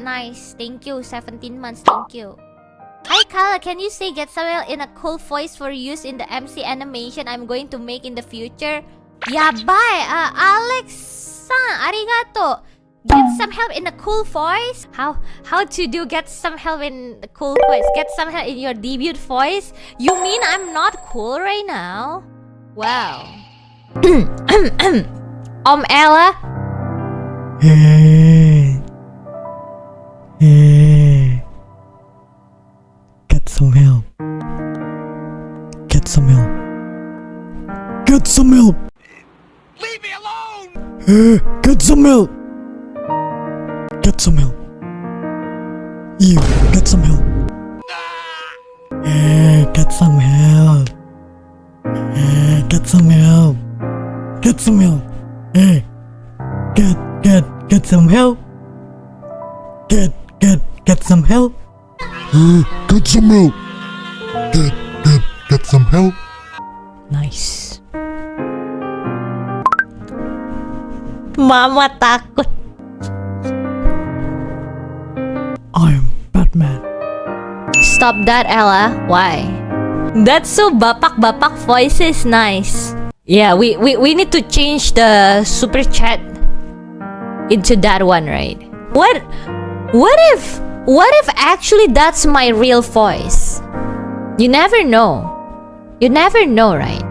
Nice. Thank you. 17 months. Thank you. Hi Kaela, can you say get some help in a cool voice for use in the MC animation I'm going to make in the future? Yabai! Alex-san, arigato! Get some help in a cool voice? How to do get some help in the cool voice? Get some help in your debut voice? You mean I'm not cool right now? Wow. Ella? Hey. Get some help. Get some help. Get some help. Leave me alone! Get some help. Get some help. You, get some help. Get some help. Get some help. Get some help. Get some help. Get some help. Get some help. Get some help. Nice. Mama takut. I'm Batman. Stop that, Ella. Why? That's so Bapak-Bapak voice is nice. Yeah, we need to change the super chat into that one, right? What if actually that's my real voice? You never know. You never know, right?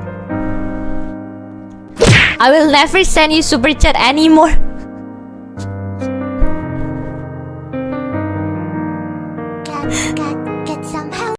I will never send you super chat anymore.